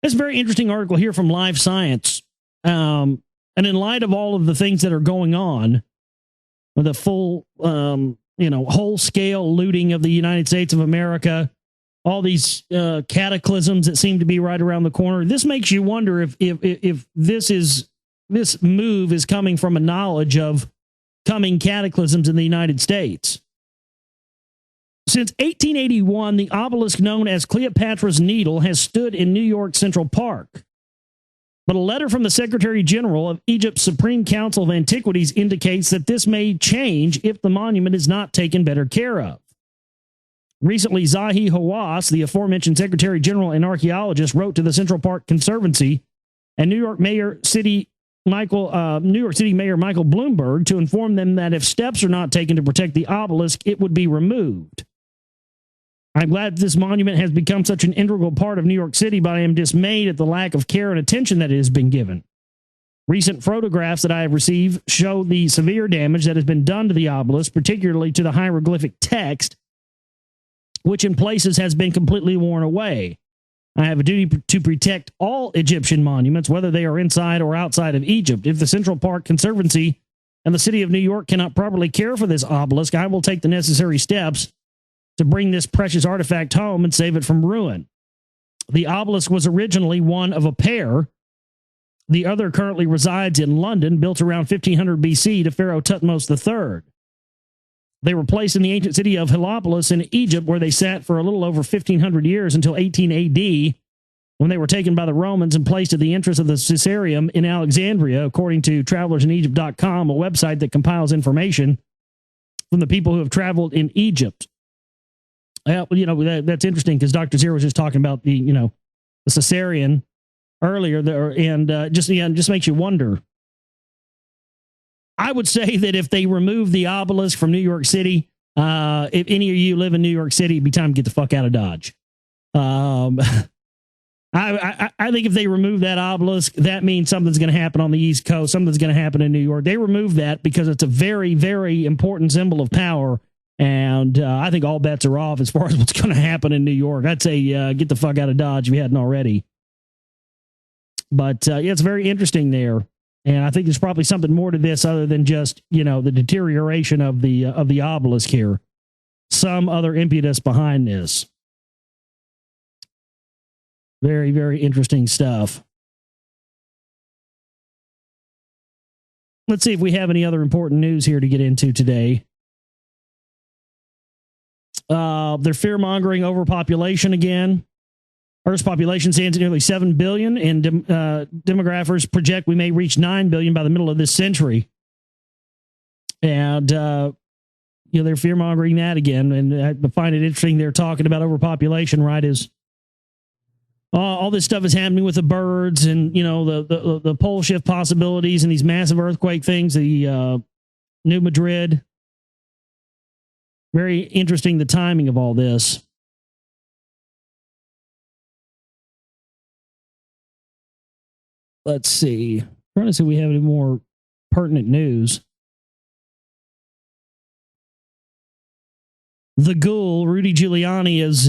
It's a very interesting article here from Live Science. And in light of all of the things that are going on, the full, whole-scale looting of the United States of America, all these cataclysms that seem to be right around the corner, this makes you wonder if this move is coming from a knowledge of coming cataclysms in the United States. Since 1881, the obelisk known as Cleopatras Needle has stood in New York Central Park. But a letter from the Secretary General of Egypt's Supreme Council of Antiquities indicates that this may change if the monument is not taken better care of. Recently, Zahi Hawass, the aforementioned Secretary General and archaeologist, wrote to the Central Park Conservancy and New York City Mayor Michael Bloomberg to inform them that if steps are not taken to protect the obelisk, it would be removed. I'm glad this monument has become such an integral part of New York City, but I am dismayed at the lack of care and attention that it has been given. Recent photographs that I have received show the severe damage that has been done to the obelisk, particularly to the hieroglyphic text, which in places has been completely worn away. I have a duty to protect all Egyptian monuments, whether they are inside or outside of Egypt. If the Central Park Conservancy and the city of New York cannot properly care for this obelisk, I will take the necessary steps to bring this precious artifact home and save it from ruin. The obelisk was originally one of a pair. The other currently resides in London, built around 1500 BC to Pharaoh Thutmose III. They were placed in the ancient city of Heliopolis in Egypt, where they sat for a little over 1500 years until 18 AD, when they were taken by the Romans and placed at the entrance of the Caesareum in Alexandria, according to travelersinegypt.com, a website that compiles information from the people who have traveled in Egypt. That's interesting because Dr. Zira was just talking about the Caesarean earlier there, and just makes you wonder. I would say that if they remove the obelisk from New York City, if any of you live in New York City, it'd be time to get the fuck out of Dodge. I think if they remove that obelisk, that means something's going to happen on the East Coast. Something's going to happen in New York. They remove that because it's a very, very important symbol of power. And I think all bets are off as far as what's going to happen in New York. I'd say get the fuck out of Dodge if you hadn't already. But it's very interesting there. And I think there's probably something more to this other than just, the deterioration of the obelisk here. Some other impetus behind this. Very, very interesting stuff. Let's see if we have any other important news here to get into today. They're fear-mongering overpopulation again. Earth's population stands at nearly 7 billion, and demographers project we may reach 9 billion by the middle of this century. And, they're fear-mongering that again. And I find it interesting they're talking about overpopulation, right, as all this stuff is happening with the birds and, the pole shift possibilities and these massive earthquake things, the New Madrid. Very interesting, the timing of all this. Let's see. I'm trying to see if we have any more pertinent news. The ghoul, Rudy Giuliani, is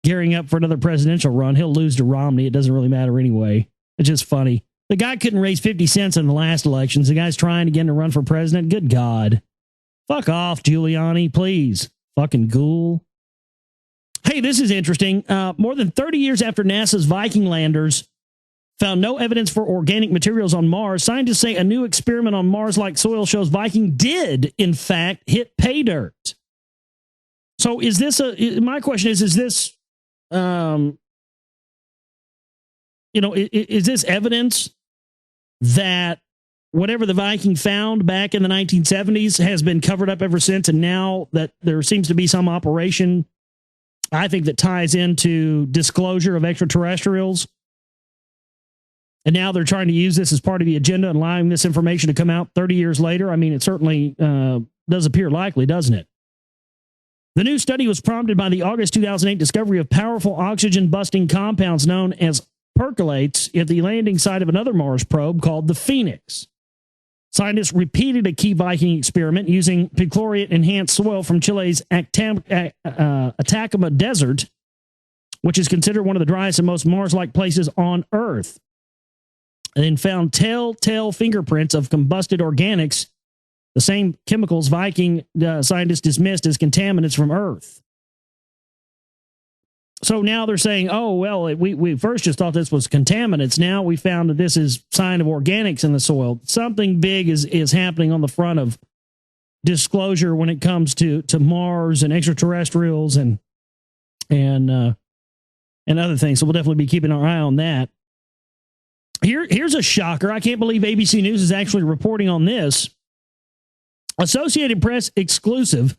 gearing up for another presidential run. He'll lose to Romney. It doesn't really matter anyway. It's just funny. The guy couldn't raise 50 cents in the last elections. The guy's trying again to run for president. Good God. Fuck off, Giuliani, please. Fucking ghoul. Hey, this is interesting. More than 30 years after NASA's Viking landers found no evidence for organic materials on Mars, scientists say a new experiment on Mars-like soil shows Viking did, in fact, hit pay dirt. So is this my question is this, is this evidence that whatever the Viking found back in the 1970s has been covered up ever since, and now that there seems to be some operation, I think, that ties into disclosure of extraterrestrials? And now they're trying to use this as part of the agenda and allowing this information to come out 30 years later. I mean, it certainly does appear likely, doesn't it? The new study was prompted by the August 2008 discovery of powerful oxygen-busting compounds known as percolates at the landing site of another Mars probe called the Phoenix. Scientists repeated a key Viking experiment using perchlorate-enhanced soil from Chile's Atacama Desert which is considered one of the driest and most Mars-like places on Earth, and then found telltale fingerprints of combusted organics, the same chemicals Viking scientists dismissed as contaminants from Earth. So now they're saying, oh, well, we first just thought this was contaminants. Now we found that this is sign of organics in the soil. Something big is happening on the front of disclosure when it comes to Mars and extraterrestrials and other things. So we'll definitely be keeping our eye on that. Here's a shocker. I can't believe ABC News is actually reporting on this. Associated Press exclusive.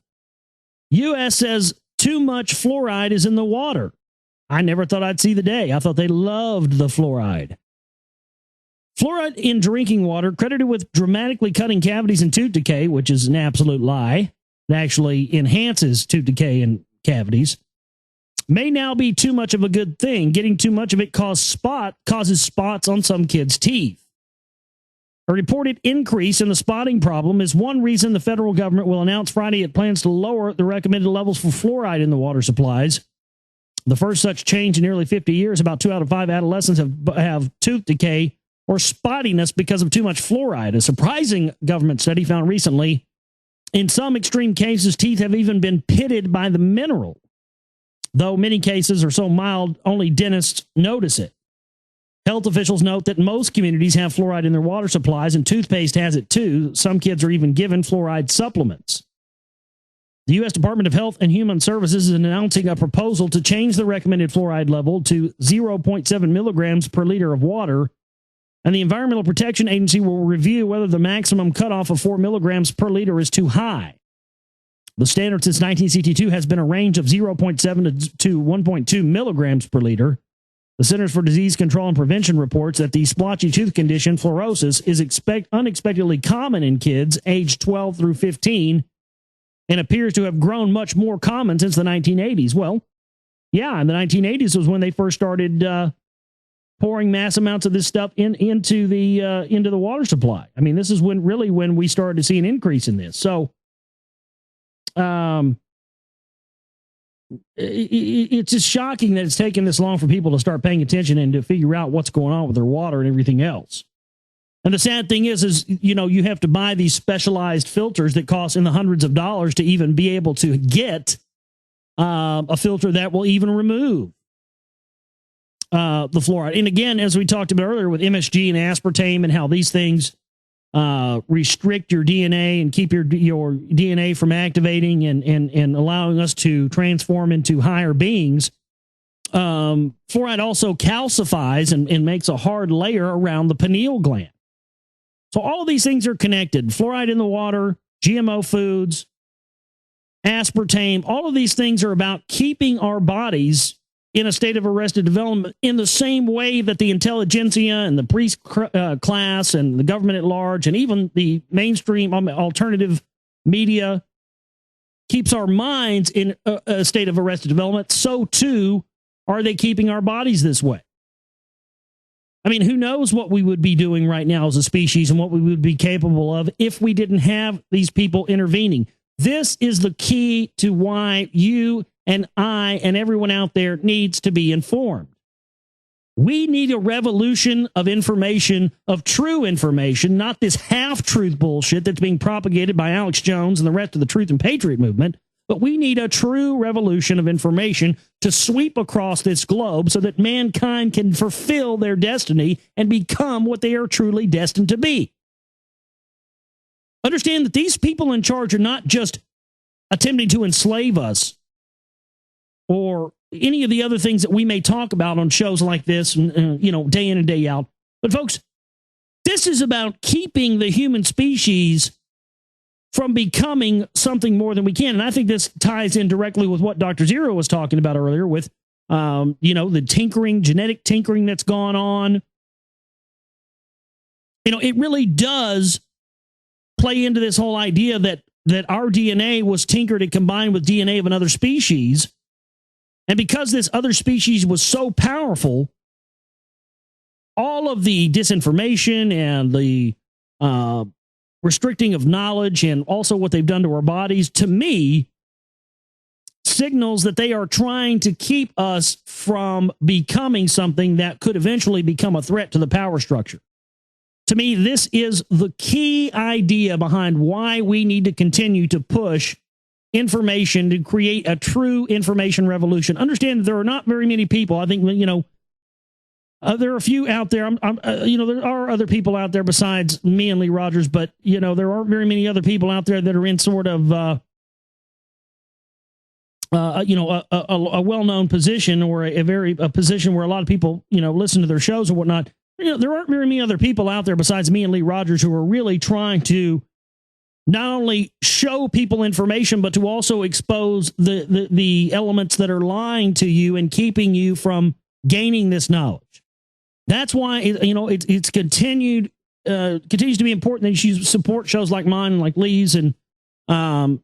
U.S. says too much fluoride is in the water. I never thought I'd see the day. I thought they loved the fluoride. Fluoride in drinking water, credited with dramatically cutting cavities and tooth decay, which is an absolute lie. It actually enhances tooth decay and cavities. May now be too much of a good thing. Getting too much of it causes spots on some kids' teeth. A reported increase in the spotting problem is one reason the federal government will announce Friday it plans to lower the recommended levels for fluoride in the water supplies. The first such change in nearly 50 years. About 2 out of 5 adolescents have tooth decay or spottiness because of too much fluoride. A surprising government study found recently, in some extreme cases, teeth have even been pitted by the mineral. Though many cases are so mild, only dentists notice it. Health officials note that most communities have fluoride in their water supplies, and toothpaste has it too. Some kids are even given fluoride supplements. The U.S. Department of Health and Human Services is announcing a proposal to change the recommended fluoride level to 0.7 milligrams per liter of water, and the Environmental Protection Agency will review whether the maximum cutoff of 4 milligrams per liter is too high. The standard since 1962 has been a range of 0.7 to 1.2 milligrams per liter. The Centers for Disease Control and Prevention reports that the splotchy tooth condition, fluorosis, is unexpectedly common in kids aged 12 through 15 and appears to have grown much more common since the 1980s. Well, yeah, in the 1980s was when they first started pouring mass amounts of this stuff into the water supply. I mean, this is when we started to see an increase in this. So, it's just shocking that it's taken this long for people to start paying attention and to figure out what's going on with their water and everything else. And the sad thing is, you have to buy these specialized filters that cost in the hundreds of dollars to even be able to get a filter that will even remove the fluoride. And again, as we talked about earlier with MSG and aspartame and how these things restrict your DNA and keep your DNA from activating and allowing us to transform into higher beings. Fluoride also calcifies and makes a hard layer around the pineal gland. So all of these things are connected. Fluoride in the water, GMO foods, aspartame, all of these things are about keeping our bodies in a state of arrested development in the same way that the intelligentsia and the priest class and the government at large and even the mainstream alternative media keeps our minds in a state of arrested development. So too are they keeping our bodies this way. I mean, who knows what we would be doing right now as a species and what we would be capable of if we didn't have these people intervening. This is the key to why you and I and everyone out there needs to be informed. We need a revolution of information, of true information, not this half-truth bullshit that's being propagated by Alex Jones and the rest of the Truth and Patriot movement. But we need a true revolution of information to sweep across this globe so that mankind can fulfill their destiny and become what they are truly destined to be. Understand that these people in charge are not just attempting to enslave us or any of the other things that we may talk about on shows like this, and day in and day out. But folks, this is about keeping the human species from becoming something more than we can. And I think this ties in directly with what Dr. Zira was talking about earlier with, the tinkering, genetic tinkering that's gone on. It really does play into this whole idea that our DNA was tinkered and combined with DNA of another species. And because this other species was so powerful, all of the disinformation and the restricting of knowledge and also what they've done to our bodies, to me, signals that they are trying to keep us from becoming something that could eventually become a threat to the power structure. To me, this is the key idea behind why we need to continue to push information to create a true information revolution. Understand that there are not very many people. I think, there are a few out there. There are other people out there besides me and Lee Rogers, but, there aren't very many other people out there that are in sort of, a well-known position or a position where a lot of people, listen to their shows or whatnot. There aren't very many other people out there besides me and Lee Rogers who are really trying to not only show people information, but to also expose the elements that are lying to you and keeping you from gaining this knowledge. That's why it's continues to be important that you support shows like mine, like Lee's, and I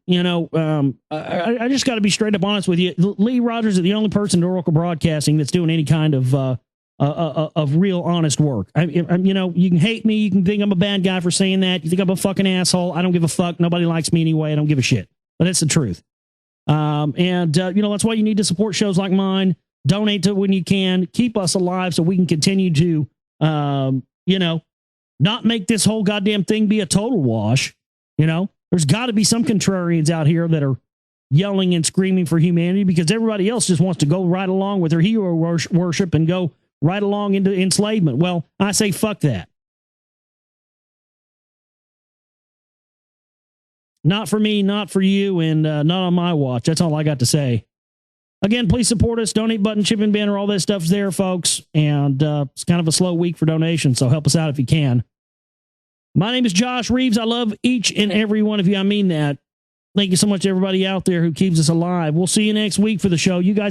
just got to be straight up honest with you. Lee Rogers is the only person in Oracle Broadcasting that's doing any kind of real honest work. You can hate me. You can think I'm a bad guy for saying that. You think I'm a fucking asshole. I don't give a fuck. Nobody likes me anyway. I don't give a shit. But that's the truth. That's why you need to support shows like mine. Donate to when you can. Keep us alive so we can continue to, not make this whole goddamn thing be a total wash. There's got to be some contrarians out here that are yelling and screaming for humanity because everybody else just wants to go right along with their hero worship and go right along into enslavement. Well, I say fuck that. Not for me, not for you, and not on my watch. That's all I got to say. Again, please support us. Donate button, shipping banner, all that stuff's there, folks. And it's kind of a slow week for donations, so help us out if you can. My name is Josh Reeves. I love each and every one of you. I mean that. Thank you so much to everybody out there who keeps us alive. We'll see you next week for the show. You guys